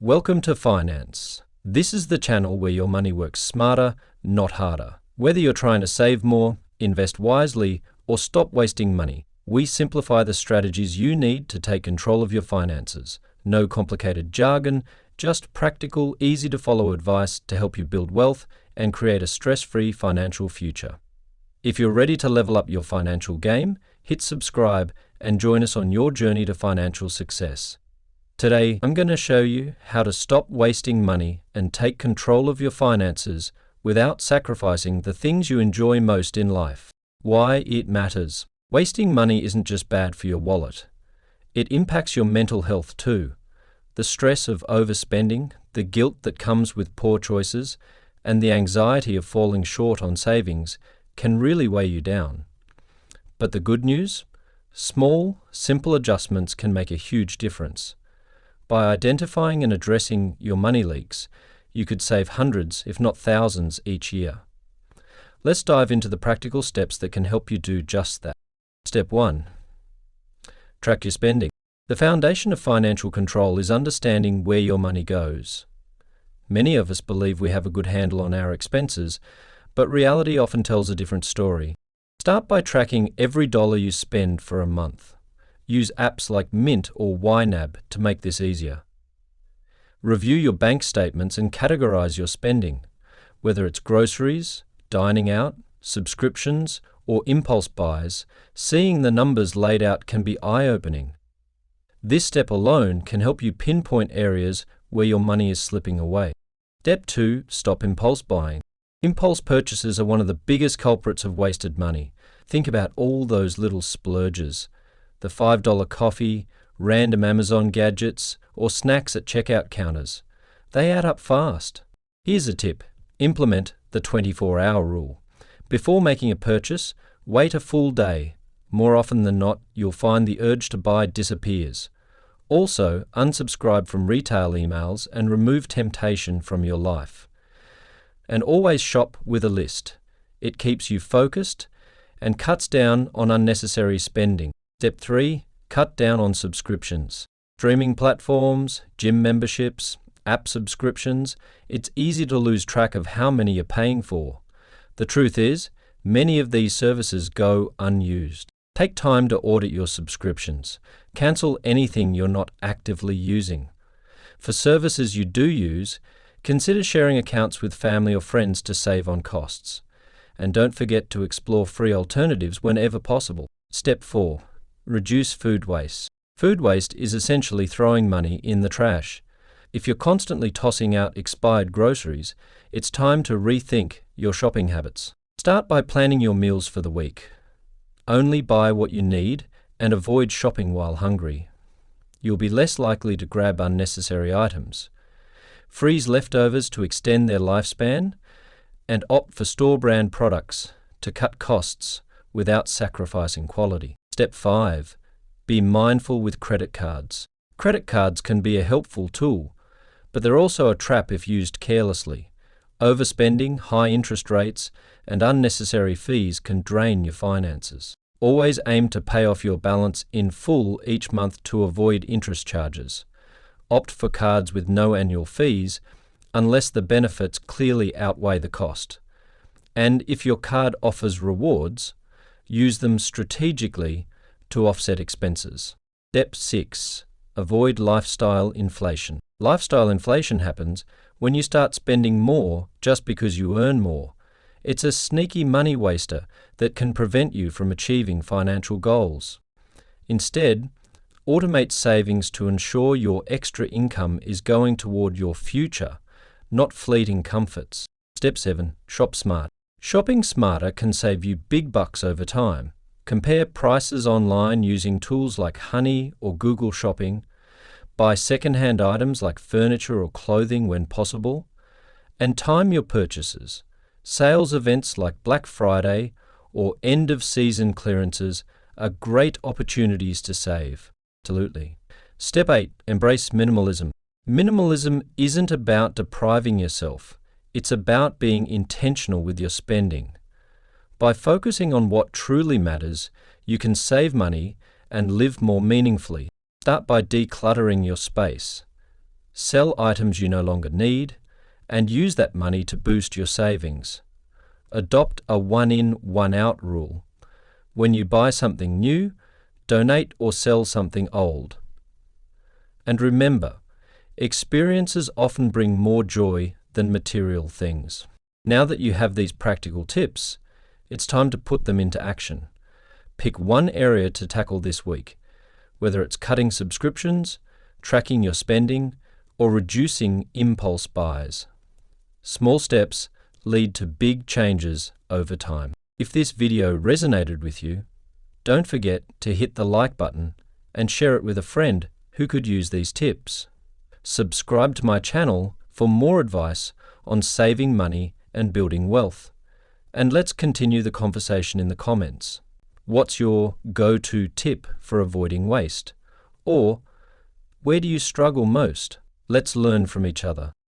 Welcome to Finance. This is the channel where your money works smarter, not harder. Whether you're trying to save more, invest wisely, or stop wasting money, we simplify the strategies you need to take control of your finances. No complicated jargon, just practical, easy-to-follow advice to help you build wealth and create a stress-free financial future. If you're ready to level up your financial game, hit subscribe and join us on your journey to financial success. Today, I'm going to show you how to stop wasting money and take control of your finances without sacrificing the things you enjoy most in life. Why it matters. Wasting money isn't just bad for your wallet. It impacts your mental health too. The stress of overspending, the guilt that comes with poor choices, and the anxiety of falling short on savings can really weigh you down. But the good news? Small, simple adjustments can make a huge difference. By identifying and addressing your money leaks, you could save hundreds, if not thousands, each year. Let's dive into the practical steps that can help you do just that. Step 1. Track your spending. The foundation of financial control is understanding where your money goes. Many of us believe we have a good handle on our expenses, but reality often tells a different story. Start by tracking every dollar you spend for a month. Use apps like Mint or YNAB to make this easier. Review your bank statements and categorize your spending, whether it's groceries, dining out, subscriptions, or impulse buys. Seeing the numbers laid out can be eye-opening. This step alone can help you pinpoint areas where your money is slipping away. Step 2. Stop impulse buying. Impulse purchases are one of the biggest culprits of wasted money. Think about all those little splurges. The $5 coffee, random Amazon gadgets, or snacks at checkout counters. They add up fast. Here's a tip. Implement the 24-hour rule. Before making a purchase, wait a full day. More often than not, you'll find the urge to buy disappears. Also, unsubscribe from retail emails and remove temptation from your life. And always shop with a list. It keeps you focused and cuts down on unnecessary spending. Step 3. Cut down on subscriptions. Streaming platforms, gym memberships, app subscriptions. It's easy to lose track of how many you're paying for. The truth is, many of these services go unused. Take time to audit your subscriptions. Cancel anything you're not actively using. For services you do use, consider sharing accounts with family or friends to save on costs. And don't forget to explore free alternatives whenever possible. Step 4. Reduce food waste. Food waste is essentially throwing money in the trash. If you're constantly tossing out expired groceries, it's time to rethink your shopping habits. Start by planning your meals for the week. Only buy what you need and avoid shopping while hungry. You'll be less likely to grab unnecessary items. Freeze leftovers to extend their lifespan, and opt for store-brand products to cut costs without sacrificing quality. Step 5. Be mindful with credit cards. Credit cards can be a helpful tool, but they're also a trap if used carelessly. Overspending, high interest rates, and unnecessary fees can drain your finances. Always aim to pay off your balance in full each month to avoid interest charges. Opt for cards with no annual fees, unless the benefits clearly outweigh the cost. And if your card offers rewards, use them strategically to offset expenses. Step 6. Avoid lifestyle inflation. Lifestyle inflation happens when you start spending more just because you earn more. It's a sneaky money waster that can prevent you from achieving financial goals. Instead, automate savings to ensure your extra income is going toward your future, not fleeting comforts. Step 7. Shop smart. Shopping smarter can save you big bucks over time. Compare prices online using tools like Honey or Google Shopping. Buy second-hand items like furniture or clothing when possible. And time your purchases. Sales events like Black Friday or end-of-season clearances are great opportunities to save. Absolutely. Step 8. Embrace minimalism. Minimalism isn't about depriving yourself. It's about being intentional with your spending. By focusing on what truly matters, you can save money and live more meaningfully. Start by decluttering your space. Sell items you no longer need, and use that money to boost your savings. Adopt a one-in, one-out rule. When you buy something new, donate or sell something old. And remember, experiences often bring more joy than material things. Now that you have these practical tips, it's time to put them into action. Pick one area to tackle this week, whether it's cutting subscriptions, tracking your spending, or reducing impulse buys. Small steps lead to big changes over time. If this video resonated with you, don't forget to hit the like button and share it with a friend who could use these tips. Subscribe to my channel for more advice on saving money and building wealth. And let's continue the conversation in the comments. What's your go-to tip for avoiding waste? Or where do you struggle most? Let's learn from each other.